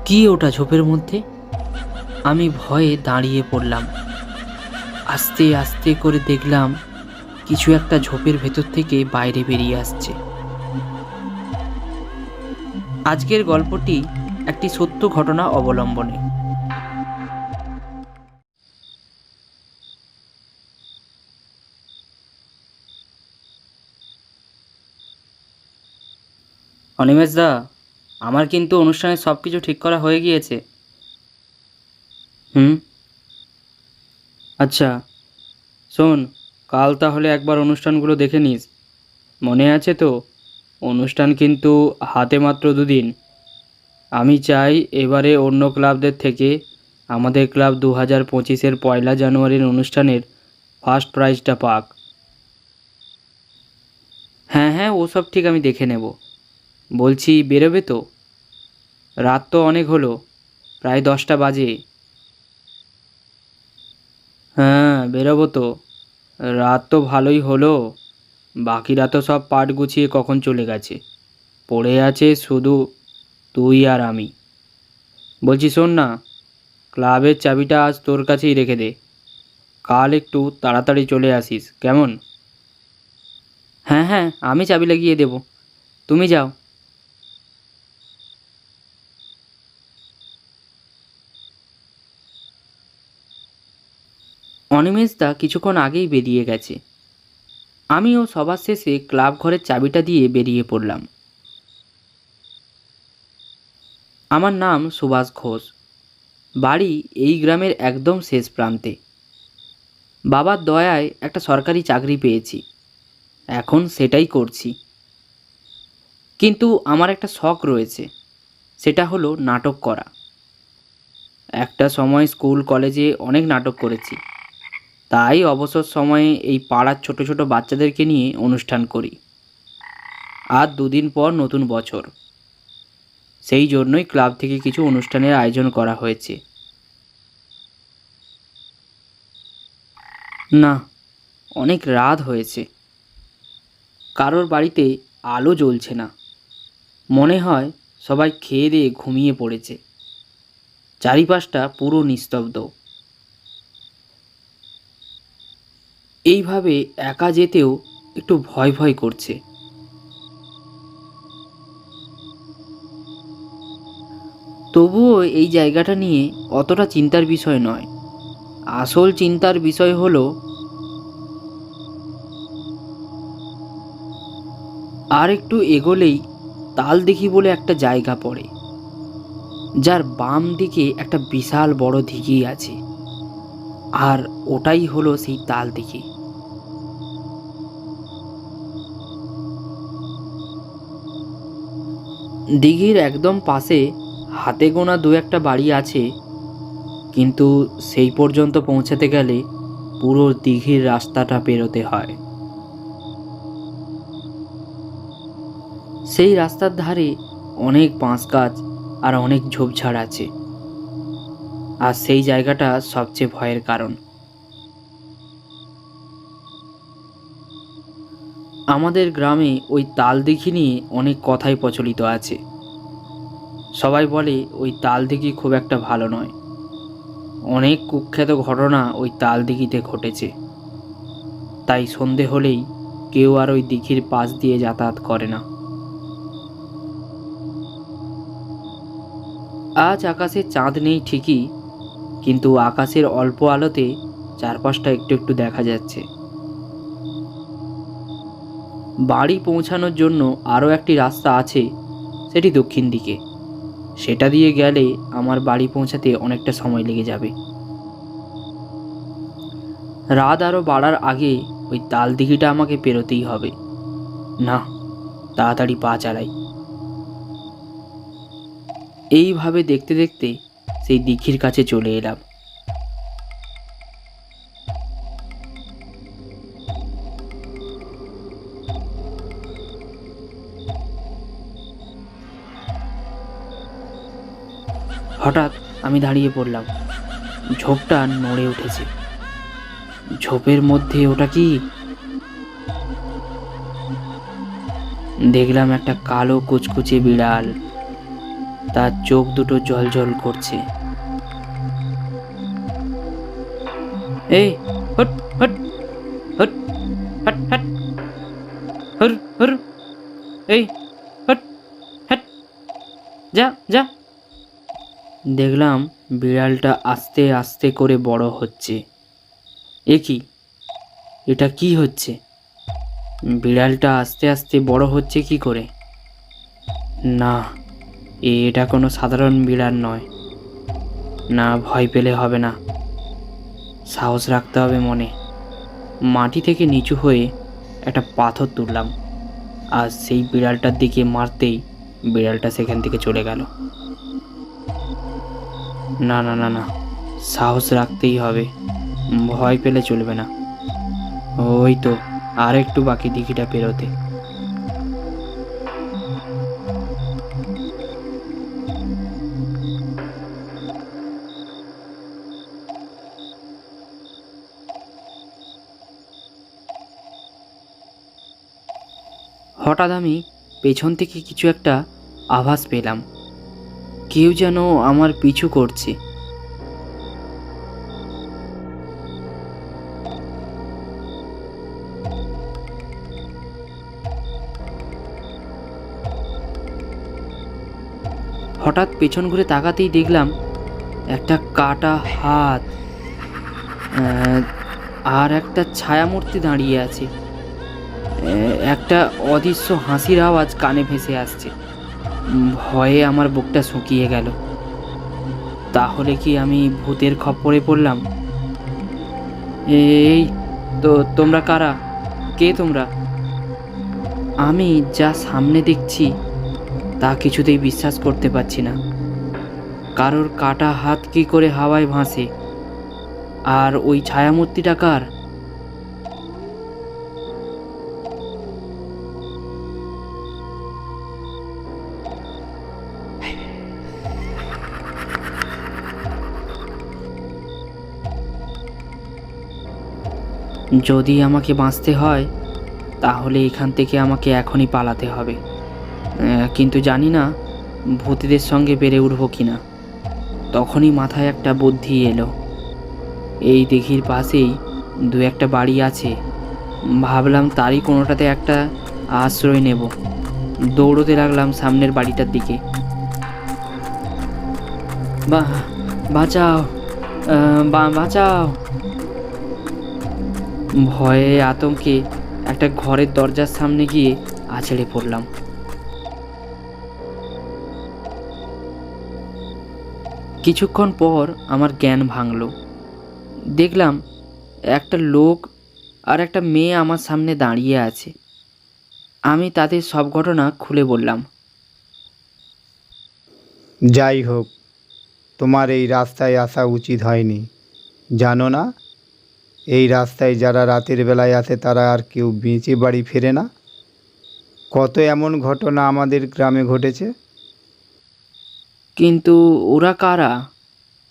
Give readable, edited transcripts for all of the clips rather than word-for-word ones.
কি ওটা ঝোপের মধ্যে? আমি ভয়ে দাঁড়িয়ে পড়লাম। আস্তে আস্তে করে দেখলাম কিছু একটা ঝোপের ভেতর থেকে বাইরে বেরিয়ে আসছে। আজকের গল্পটি একটি সত্য ঘটনা অবলম্বনে। অনিমেষ দা, আমার কিন্তু অনুষ্ঠানের সব কিছু ঠিক করা হয়ে গিয়েছে। হুম। আচ্ছা, শোন, কাল তাহলে একবার অনুষ্ঠানগুলো দেখে নিস। মনে আছে তো? অনুষ্ঠান কিন্তু হাতে মাত্র 2 দিন। আমি চাই এবারে অন্য ক্লাবদের থেকে আমাদের ক্লাব 2025-এর 1 জানুয়ারির অনুষ্ঠানের ফার্স্ট প্রাইজটা পাক। হ্যাঁ হ্যাঁ, ওসব ঠিক আমি দেখে নেব। বলছি, বেরোবে তো? রাত তো অনেক হলো, প্রায় 10টা বাজে। হ্যাঁ, বেরোবো তো। রাত তো ভালোই হলো। বাকিরা তো সব পাট গুছিয়ে কখন চলে গেছে। পড়ে আছে শুধু তুই আর আমি। বলছি শোন না, ক্লাবের চাবিটা আজ তোর কাছেই রেখে দে। কাল একটু তাড়াতাড়ি চলে আসিস, কেমন? হ্যাঁ হ্যাঁ, আমি চাবি লাগিয়ে দেব, তুমি যাও। অনিমেষদা কিছুক্ষণ আগেই বেরিয়ে গেছে। আমিও সবার শেষে ক্লাব ঘরের চাবিটা দিয়ে বেরিয়ে পড়লাম। আমার নাম সুভাষ ঘোষ। বাড়ি এই গ্রামের একদম শেষ প্রান্তে। বাবার দয়ায় একটা সরকারি চাকরি পেয়েছি, এখন সেটাই করছি। কিন্তু আমার একটা শখ রয়েছে, সেটা হলো নাটক করা। একটা সময় স্কুল কলেজে অনেক নাটক করেছি, তাই অবসর সময়ে এই পাড়ার ছোট ছোট বাচ্চাদেরকে নিয়ে অনুষ্ঠান করি। আর 2 দিন পর নতুন বছর, সেই জন্যই ক্লাব থেকে কিছু অনুষ্ঠানের আয়োজন করা হয়েছে। না, অনেক রাত হয়েছে, কারোর বাড়িতে আলো জ্বলছে না। মনে হয় সবাই খেয়ে দিয়ে ঘুমিয়ে পড়েছে। চারিপাশটা পুরো নিস্তব্ধ। এইভাবে একা যেতেও একটু ভয় ভয় করছে। তবুও এই জায়গাটা নিয়ে অতটা চিন্তার বিষয় নয়। আসল চিন্তার বিষয় হলো আর একটু এগোলেই তালদিঘি বলে একটা জায়গা পড়ে, যার বাম দিকে একটা বিশাল বড় দিঘি আছে। আর ওটাই হলো সেই তালদিঘি। দিঘির একদম পাশে হাতে গোনা 2-1টা বাড়ি আছে, কিন্তু সেই পর্যন্ত পৌঁছাতে গেলে পুরো দিঘির রাস্তাটা পেরোতে হয়। সেই রাস্তার ধারে অনেক বাঁশ গাছ আর অনেক ঝোপঝাড় আছে। আর সেই জায়গাটা সবচেয়ে ভয়ের কারণ। আমাদের গ্রামে ওই তালদিঘি নিয়ে অনেক কথাই প্রচলিত আছে। সবাই বলে ওই তালদিঘি খুব একটা ভালো নয়। অনেক কুখ্যাত ঘটনা ওই তালদিঘিতে ঘটেছে। তাই সন্ধে হলেই কেউ আর ওই দিঘির পাশ দিয়ে যাতায়াত করে না। আজ আকাশে চাঁদ নেই ঠিকই, কিন্তু আকাশের অল্প আলোতে চারপাশটা একটু একটু দেখা যাচ্ছে। বাড়ি পৌঁছানোর জন্য আরও একটি রাস্তা আছে, সেটি দক্ষিণ দিকে। সেটা দিয়ে গেলে আমার বাড়ি পৌঁছাতে অনেকটা সময় লেগে যাবে। রাত আরও বাড়ার আগে ওই তালদিঘিটা আমাকে পেরোতেই হবে। না, তাড়াতাড়ি পা চালাই। এইভাবে দেখতে দেখতে সেই দিঘির কাছে চলে এলাম। হঠাৎ আমি দাঁড়িয়ে পড়লাম। ঝোপটা নড়ে উঠেছে। ঝোপের মধ্যে ওটা কি? দেখলাম একটা কালো কুচকুচে বিড়াল। তার চোখ দুটো জ্বলজ্বল করছে। এই হট হট হট হট হট হর হর, এই হট হট, যা যা। দেখলাম বিড়ালটা আস্তে আস্তে করে বড় হচ্ছে। এটা কি হচ্ছে? বিড়ালটা আস্তে আস্তে বড় হচ্ছে কি করে? না, এটা কোনো সাধারণ বিড়াল নয়। না, ভয় পেলে হবে না, সাহস রাখতে হবে মনে। মাটি থেকে নিচু হয়ে একটা পাথর তুললাম, আর সেই বিড়ালটার দিকে মারতেই বিড়ালটা সেখান থেকে চলে গেল। না না না না, সাহস রাখতেই হবে, ভয় পেলে চলবে না। ওই তো আর একটু বাকি দিঘিটা পেরোতে। হঠাৎ আমি পেছন থেকে কিছু একটা আভাস পেলাম। কেউ যেন আমার পিছু করছে। হঠাৎ পেছন ঘুরে তাকাতেই দেখলাম একটা কাটা হাত আর একটা ছায়ামূর্তি দাঁড়িয়ে আছে। একটা অদৃশ্য হাসির আওয়াজ কানে ভেসে আসছে। ভয়ে আমার বুকটা শুকিয়ে গেল। তাহলে কি আমি ভূতের খপ্পরে পড়লাম? এই তো, তোমরা কারা? কে তোমরা? আমি যা সামনে দেখছি তা কিছুতেই বিশ্বাস করতে পারছি না। কারোর কাটা হাত কি করে হাওয়ায় ভাসে? আর ওই ছায়ামূর্তিটা কার? যদি আমাকে বাঁচতে হয় তাহলে এখান থেকে আমাকে এখনই পালাতে হবে। কিন্তু জানি না ভূতেদের সঙ্গে পেরে উঠবো কিনা। তখনই মাথায় একটা বুদ্ধি এলো। এই দিঘির পাশেই দু একটা বাড়ি আছে, ভাবলাম তারই কোনোটাতে একটা আশ্রয় নেব। দৌড়তে লাগলাম সামনের বাড়িটার দিকে। বাঁচাও, বাঁচাও। ভয়ে আতঙ্কে একটা ঘরের দরজার সামনে গিয়ে আছড়ে পড়লাম। কিছুক্ষণ পর আমার জ্ঞান ভাঙল। দেখলাম একটা লোক আর একটা মেয়ে আমার সামনে দাঁড়িয়ে আছে। আমি তাদের সব ঘটনা খুলে বললাম। যাই হোক, তোমার এই রাস্তায় আসা উচিত হয়নি। জানো না, এই রাস্তায় যারা রাতের বেলায় আসে তারা আর কেউ বেঁচে বাড়ি ফেরে না। কত এমন ঘটনা আমাদের গ্রামে ঘটেছে। কিন্তু ওরা কারা?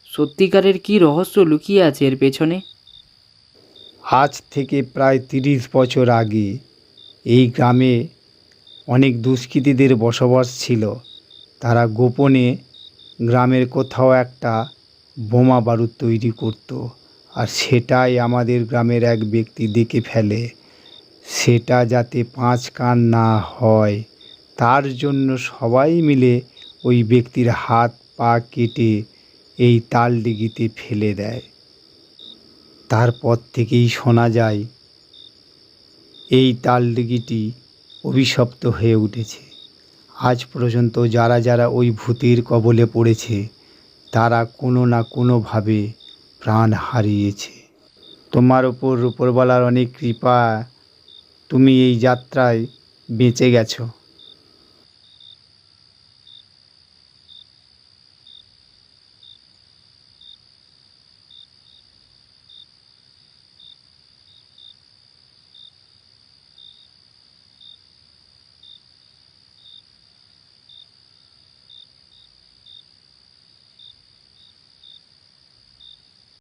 সত্যিকারের কি রহস্য লুকিয়ে আছে এর পেছনে? আজ থেকে প্রায় 30 বছর আগে এই গ্রামে অনেক দুষ্কৃতীদের বসবাস ছিল। তারা গোপনে গ্রামের কোথাও একটা বোমা বারুদ তৈরি করত, আর সেটাই আমাদের গ্রামের এক ব্যক্তি দেখে ফেলে। সেটা যাতে 5 কান না হয় তার জন্য সবাই মিলে ওই ব্যক্তির হাত পা কেটে এই তালদিঘিতে ফেলে দেয়। তারপর থেকেই শোনা যায় এই তালদিঘিটি অভিশপ্ত হয়ে উঠেছে। আজ পর্যন্ত যারা যারা ওই ভূতের কবলে পড়েছে তারা কোনো না কোনোভাবে প্রাণ হারিয়েছে। তোমার ওপর উপরওয়ালার অনেক কৃপা, তুমি এই যাত্রায় বেঁচে গেছো।